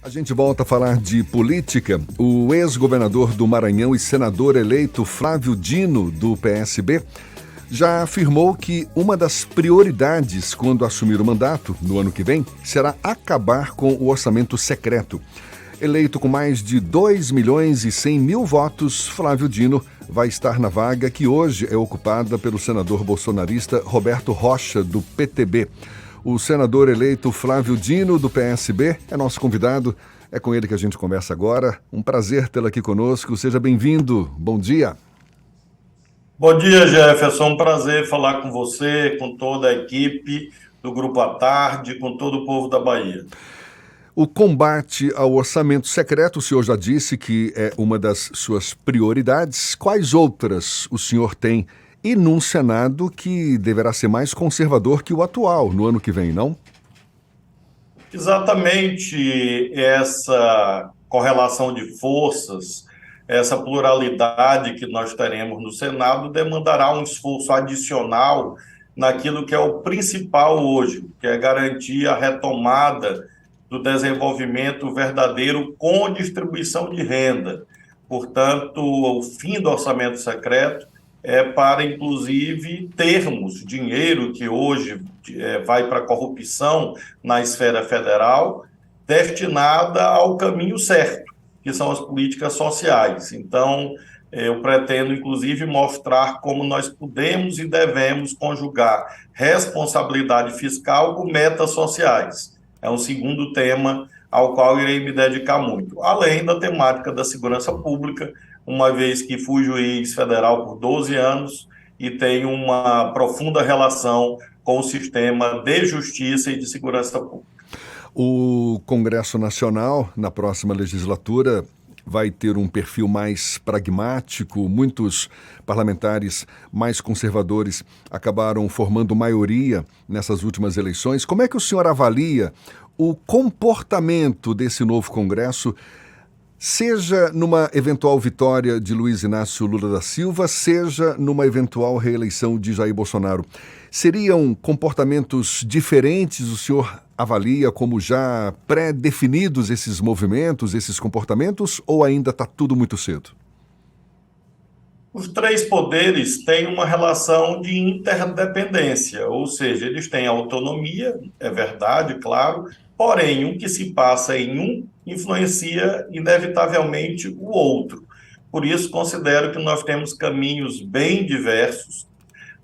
A gente volta a falar de política. O ex-governador do Maranhão e senador eleito Flávio Dino, do PSB, já afirmou que uma das prioridades quando assumir o mandato, no ano que vem, será acabar com o orçamento secreto. Eleito com mais de 2 milhões e 100 mil votos, Flávio Dino vai estar na vaga que hoje é ocupada pelo senador bolsonarista Roberto Rocha, do PTB. O senador eleito Flávio Dino, do PSB, é nosso convidado. É com ele que a gente conversa agora. Um prazer tê-lo aqui conosco. Seja bem-vindo. Bom dia. Bom dia, Jefferson. Um prazer falar com você, com toda a equipe do Grupo à Tarde, com todo o povo da Bahia. O combate ao orçamento secreto, o senhor já disse que é uma das suas prioridades. Quais outras o senhor tem? E num Senado que deverá ser mais conservador que o atual no ano que vem, não? Exatamente essa correlação de forças, essa pluralidade que nós teremos no Senado demandará um esforço adicional naquilo que é o principal hoje, que é garantir a retomada do desenvolvimento verdadeiro com distribuição de renda. Portanto, o fim do orçamento secreto é para, inclusive, termos dinheiro que hoje vai para a corrupção na esfera federal, destinada ao caminho certo, que são as políticas sociais. Então, eu pretendo, inclusive, mostrar como nós podemos e devemos conjugar responsabilidade fiscal com metas sociais. É um segundo tema ao qual irei me dedicar muito, além da temática da segurança pública, uma vez que fui juiz federal por 12 anos e tenho uma profunda relação com o sistema de justiça e de segurança pública. O Congresso Nacional, na próxima legislatura, vai ter um perfil mais pragmático. Muitos parlamentares mais conservadores acabaram formando maioria nessas últimas eleições. Como é que o senhor avalia o comportamento desse novo Congresso, seja numa eventual vitória de Luiz Inácio Lula da Silva, seja numa eventual reeleição de Jair Bolsonaro? Seriam comportamentos diferentes? O senhor avalia como já pré-definidos esses movimentos, esses comportamentos, ou ainda está tudo muito cedo? Os três poderes têm uma relação de interdependência, ou seja, eles têm autonomia, é verdade, claro, porém, o que se passa em um influencia inevitavelmente o outro. Por isso, considero que nós temos caminhos bem diversos,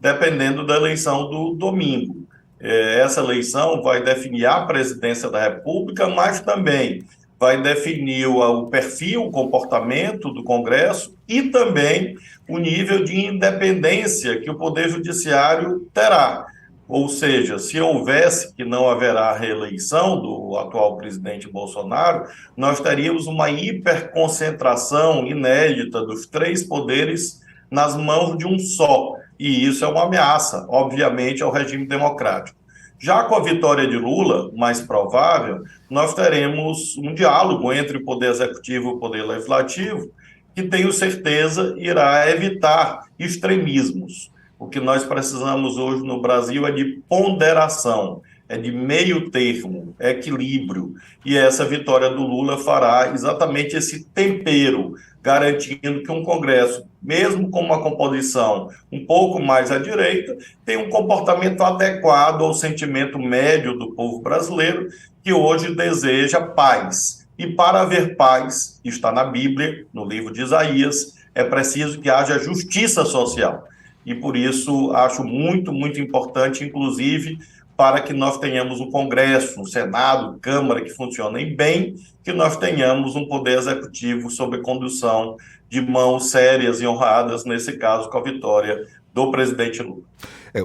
dependendo da eleição do domingo. Essa eleição vai definir a presidência da República, mas também vai definir o perfil, o comportamento do Congresso e também o nível de independência que o Poder Judiciário terá. Ou seja, se houvesse, que não haverá reeleição do atual presidente Bolsonaro, nós teríamos uma hiperconcentração inédita dos três poderes nas mãos de um só. E isso é uma ameaça, obviamente, ao regime democrático. Já com a vitória de Lula, mais provável, nós teremos um diálogo entre o Poder Executivo e o Poder Legislativo, que tenho certeza irá evitar extremismos. O que nós precisamos hoje no Brasil é de ponderação, é de meio termo, equilíbrio. E essa vitória do Lula fará exatamente esse tempero, garantindo que um Congresso, mesmo com uma composição um pouco mais à direita, tem um comportamento adequado ao sentimento médio do povo brasileiro, que hoje deseja paz. E para haver paz, está na Bíblia, no livro de Isaías, é preciso que haja justiça social. E por isso acho muito, muito importante, inclusive, para que nós tenhamos um Congresso, um Senado, Câmara que funcionem bem, que nós tenhamos um Poder Executivo sob condução de mãos sérias e honradas, nesse caso com a vitória do presidente Lula.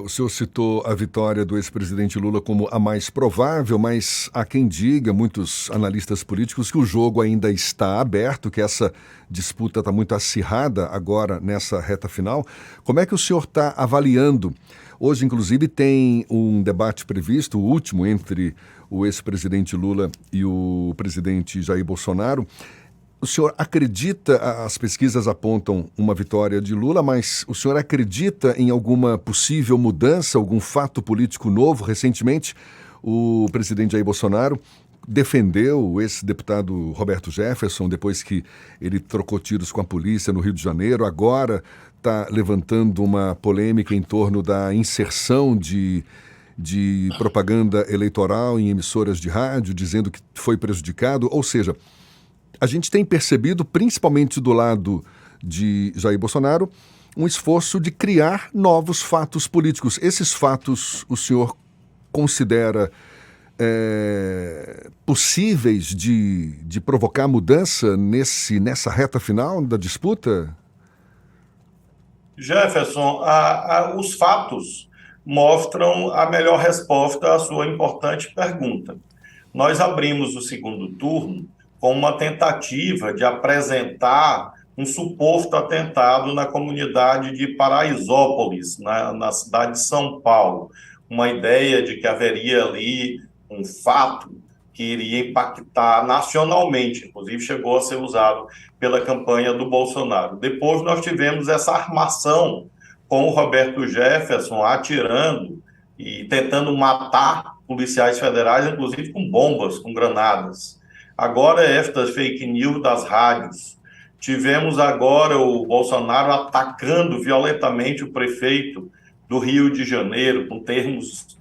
O senhor citou a vitória do ex-presidente Lula como a mais provável, mas há quem diga, muitos analistas políticos, que o jogo ainda está aberto, que essa disputa está muito acirrada agora nessa reta final. Como é que o senhor está avaliando? Hoje, inclusive, tem um debate previsto, o último, entre o ex-presidente Lula e o presidente Jair Bolsonaro. O senhor acredita, as pesquisas apontam uma vitória de Lula, mas o senhor acredita em alguma possível mudança, algum fato político novo? Recentemente, o presidente Jair Bolsonaro defendeu esse deputado Roberto Jefferson depois que ele trocou tiros com a polícia no Rio de Janeiro. Agora está levantando uma polêmica em torno da inserção de propaganda eleitoral em emissoras de rádio, dizendo que foi prejudicado. Ou seja, a gente tem percebido, principalmente do lado de Jair Bolsonaro, um esforço de criar novos fatos políticos. Esses fatos o senhor considera possíveis de provocar mudança nessa reta final da disputa? Jefferson, os fatos mostram a melhor resposta à sua importante pergunta. Nós abrimos o segundo turno com uma tentativa de apresentar um suposto atentado na comunidade de Paraisópolis, na cidade de São Paulo. Uma ideia de que haveria ali um fato que iria impactar nacionalmente, inclusive chegou a ser usado pela campanha do Bolsonaro. Depois nós tivemos essa armação com o Roberto Jefferson atirando e tentando matar policiais federais, inclusive com bombas, com granadas. Agora, estas fake news das rádios. Tivemos agora o Bolsonaro atacando violentamente o prefeito do Rio de Janeiro, com termos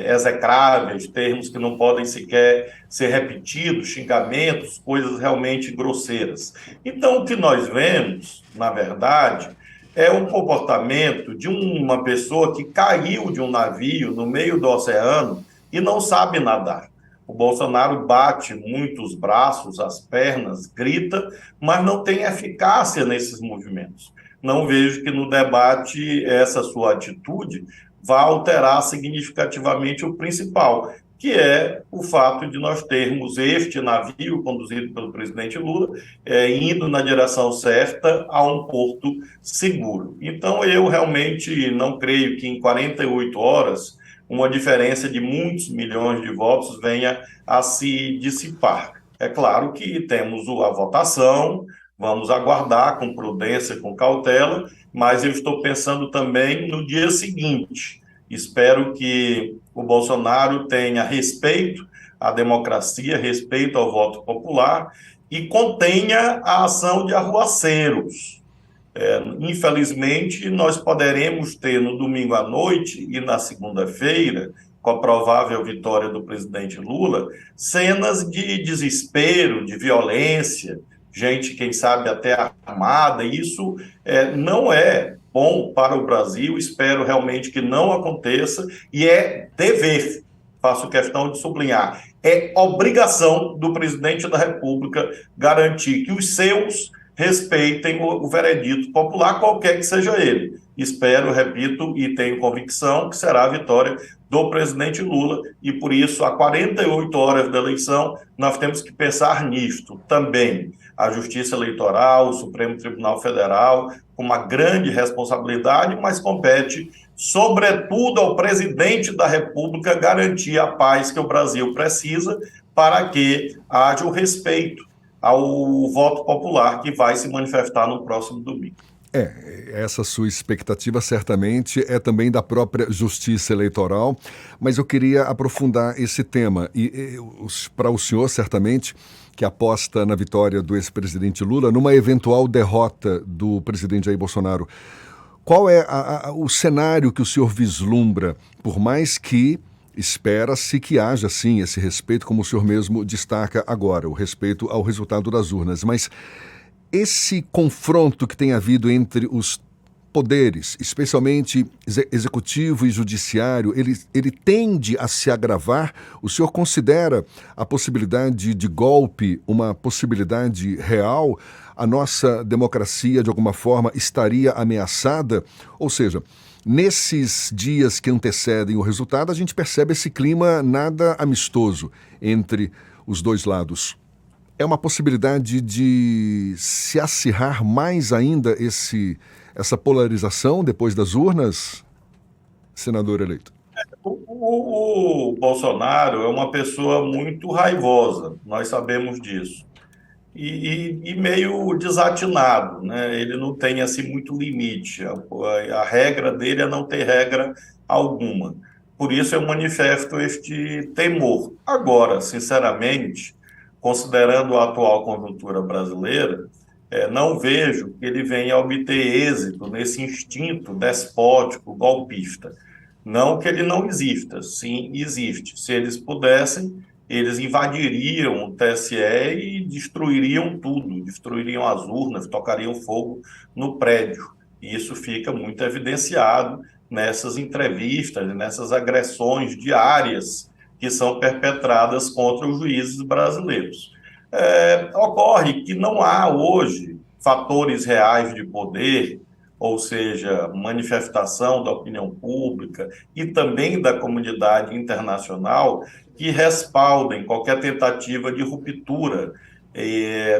execráveis, termos que não podem sequer ser repetidos, xingamentos, coisas realmente grosseiras. Então, o que nós vemos, na verdade, é um comportamento de uma pessoa que caiu de um navio no meio do oceano e não sabe nadar. O Bolsonaro bate muito os braços, as pernas, grita, mas não tem eficácia nesses movimentos. Não vejo que no debate essa sua atitude vá alterar significativamente o principal, que é o fato de nós termos este navio conduzido pelo presidente Lula indo na direção certa a um porto seguro. Então, eu realmente não creio que em 48 horas uma diferença de muitos milhões de votos venha a se dissipar. É claro que temos a votação, vamos aguardar com prudência, com cautela, mas eu estou pensando também no dia seguinte. Espero que o Bolsonaro tenha respeito à democracia, respeito ao voto popular e contenha a ação de arruaceiros. Infelizmente, nós poderemos ter no domingo à noite e na segunda-feira, com a provável vitória do presidente Lula, cenas de desespero, de violência, gente, quem sabe, até armada. Isso não é bom para o Brasil, espero realmente que não aconteça, e é dever, faço questão de sublinhar, é obrigação do presidente da República garantir que os seus respeitem o veredito popular, qualquer que seja ele. Espero, repito, e tenho convicção que será a vitória do presidente Lula, e por isso, a 48 horas da eleição, nós temos que pensar nisto também. A Justiça Eleitoral, o Supremo Tribunal Federal, com uma grande responsabilidade, mas compete, sobretudo, ao presidente da República garantir a paz que o Brasil precisa para que haja o respeito ao voto popular que vai se manifestar no próximo domingo. Essa sua expectativa certamente é também da própria Justiça Eleitoral, mas eu queria aprofundar esse tema. E para o senhor, certamente, que aposta na vitória do ex-presidente Lula, numa eventual derrota do presidente Jair Bolsonaro, qual é o cenário que o senhor vislumbra, por mais que espera-se que haja, sim, esse respeito, como o senhor mesmo destaca agora, o respeito ao resultado das urnas. Mas esse confronto que tem havido entre os poderes, especialmente executivo e judiciário, ele tende a se agravar? O senhor considera a possibilidade de golpe uma possibilidade real? A nossa democracia, de alguma forma, estaria ameaçada? Ou seja, nesses dias que antecedem o resultado, a gente percebe esse clima nada amistoso entre os dois lados. É uma possibilidade de se acirrar mais ainda essa polarização depois das urnas, senador eleito? O Bolsonaro é uma pessoa muito raivosa, nós sabemos disso. E meio desatinado, né? Ele não tem assim muito limite. A regra dele é não ter regra alguma. Por isso eu manifesto este temor. Agora, sinceramente, considerando a atual conjuntura brasileira, não vejo que ele venha a obter êxito nesse instinto despótico, golpista. Não que ele não exista, sim, existe. Se eles pudessem, eles invadiriam o TSE e destruiriam tudo, destruiriam as urnas, tocariam fogo no prédio. E isso fica muito evidenciado nessas entrevistas, nessas agressões diárias que são perpetradas contra os juízes brasileiros. Ocorre que não há hoje fatores reais de poder, ou seja, manifestação da opinião pública e também da comunidade internacional que respaldem qualquer tentativa de ruptura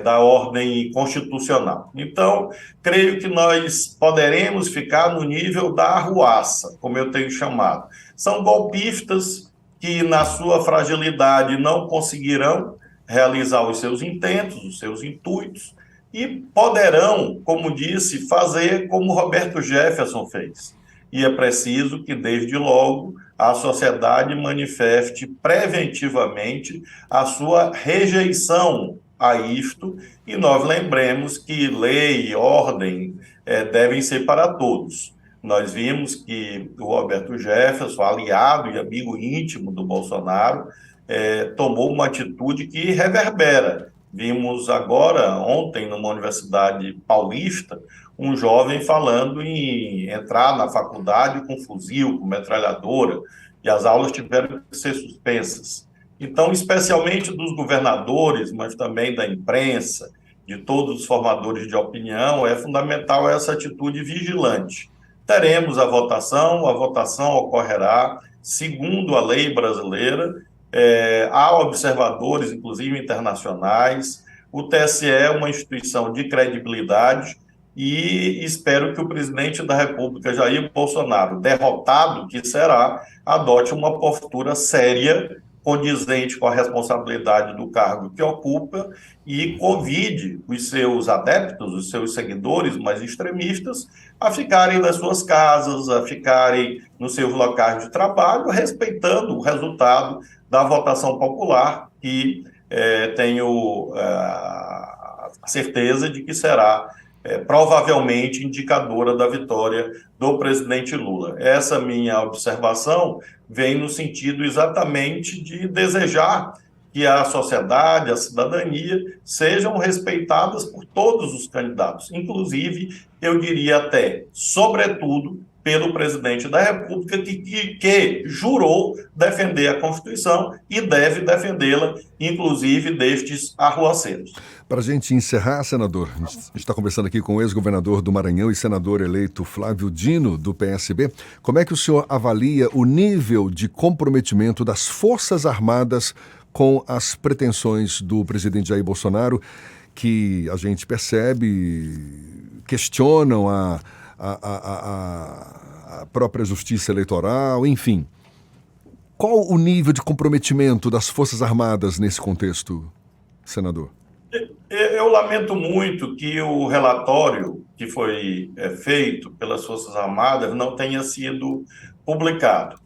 da ordem constitucional. Então, creio que nós poderemos ficar no nível da arruaça, como eu tenho chamado. São golpistas que, na sua fragilidade, não conseguirão realizar os seus intentos, os seus intuitos, e poderão, como disse, fazer como Roberto Jefferson fez. E é preciso que, desde logo, a sociedade manifeste preventivamente a sua rejeição a isto, e nós lembremos que lei e ordem devem ser para todos. Nós vimos que o Roberto Jefferson, aliado e amigo íntimo do Bolsonaro, tomou uma atitude que reverbera. Vimos agora, ontem, numa universidade paulista, um jovem falando em entrar na faculdade com fuzil, com metralhadora, e as aulas tiveram que ser suspensas. Então, especialmente dos governadores, mas também da imprensa, de todos os formadores de opinião, é fundamental essa atitude vigilante. Teremos a votação ocorrerá segundo a lei brasileira, há observadores, inclusive internacionais, o TSE é uma instituição de credibilidade e espero que o presidente da República, Jair Bolsonaro, derrotado que será, adote uma postura séria, condizente com a responsabilidade do cargo que ocupa e convide os seus adeptos, os seus seguidores mais extremistas, a ficarem nas suas casas, a ficarem nos seus locais de trabalho, respeitando o resultado da votação popular, que tenho a certeza de que será provavelmente indicadora da vitória do presidente Lula. Essa minha observação vem no sentido exatamente de desejar que a sociedade, a cidadania, sejam respeitadas por todos os candidatos, inclusive, eu diria até, sobretudo, pelo presidente da República, que jurou defender a Constituição e deve defendê-la, inclusive destes arruaceiros. Para a gente encerrar, senador, a gente está conversando aqui com o ex-governador do Maranhão e senador eleito Flávio Dino, do PSB. Como é que o senhor avalia o nível de comprometimento das Forças Armadas com as pretensões do presidente Jair Bolsonaro, que a gente percebe, questionam a própria justiça eleitoral, enfim. Qual o nível de comprometimento das Forças Armadas nesse contexto, senador? Eu lamento muito que o relatório que foi feito pelas Forças Armadas não tenha sido publicado.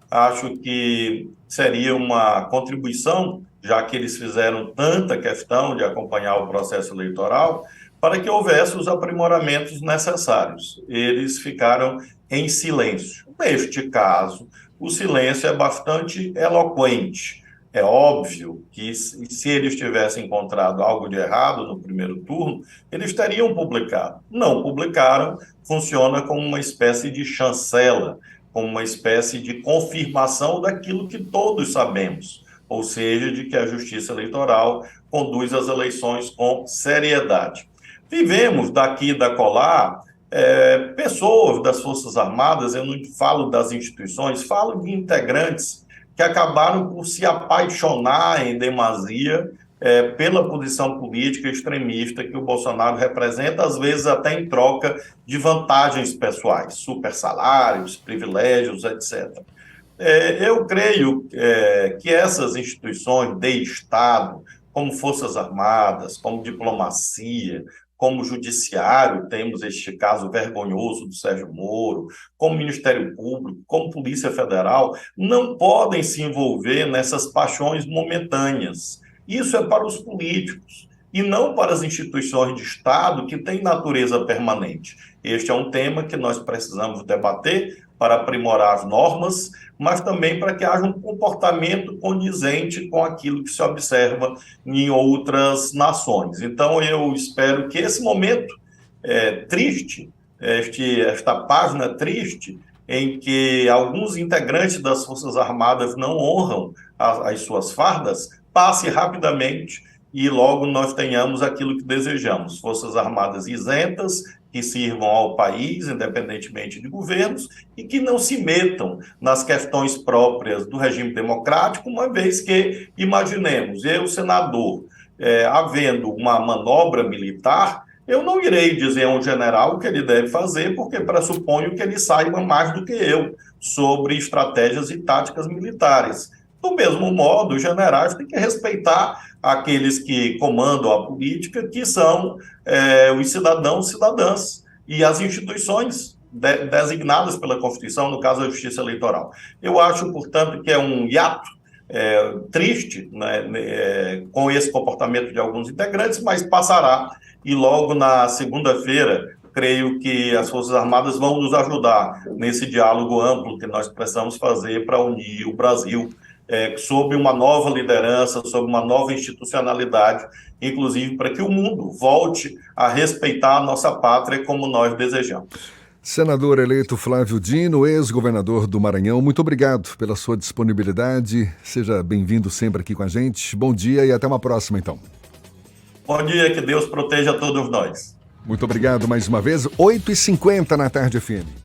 Acho que seria uma contribuição, já que eles fizeram tanta questão de acompanhar o processo eleitoral, para que houvesse os aprimoramentos necessários. Eles ficaram em silêncio. Neste caso, o silêncio é bastante eloquente. É óbvio que, se eles tivessem encontrado algo de errado no primeiro turno, eles teriam publicado. Não publicaram, funciona como uma espécie de chancela, como uma espécie de confirmação daquilo que todos sabemos, ou seja, de que a Justiça Eleitoral conduz as eleições com seriedade. Vivemos daqui e da colar pessoas das Forças Armadas, eu não falo das instituições, falo de integrantes que acabaram por se apaixonar em demasia pela posição política extremista que o Bolsonaro representa, às vezes até em troca de vantagens pessoais, super salários, privilégios, etc. Eu creio que essas instituições de Estado, como Forças Armadas, como diplomacia, como Judiciário, temos este caso vergonhoso do Sérgio Moro, como Ministério Público, como Polícia Federal, não podem se envolver nessas paixões momentâneas. Isso é para os políticos e não para as instituições de Estado que têm natureza permanente. Este é um tema que nós precisamos debater para aprimorar as normas, mas também para que haja um comportamento condizente com aquilo que se observa em outras nações. Então, eu espero que esse momento triste, esta página triste, em que alguns integrantes das Forças Armadas não honram as suas fardas, passe rapidamente e logo nós tenhamos aquilo que desejamos: Forças Armadas isentas, que sirvam ao país, independentemente de governos, e que não se metam nas questões próprias do regime democrático, uma vez que, imaginemos, eu, senador, havendo uma manobra militar, eu não irei dizer a um general o que ele deve fazer, porque pressuponho que ele saiba mais do que eu sobre estratégias e táticas militares. Do mesmo modo, os generais têm que respeitar aqueles que comandam a política, que são os cidadãos e cidadãs, e as instituições designadas pela Constituição, no caso a Justiça Eleitoral. Eu acho, portanto, que é um hiato triste, né, com esse comportamento de alguns integrantes, mas passará, e logo na segunda-feira, creio que as Forças Armadas vão nos ajudar nesse diálogo amplo que nós precisamos fazer para unir o Brasil sob uma nova liderança, sob uma nova institucionalidade, inclusive para que o mundo volte a respeitar a nossa pátria como nós desejamos. Senador eleito Flávio Dino, ex-governador do Maranhão, muito obrigado pela sua disponibilidade. Seja bem-vindo sempre aqui com a gente. Bom dia e até uma próxima, então. Bom dia, que Deus proteja todos nós. Muito obrigado mais uma vez. 8h50 na Tarde FM.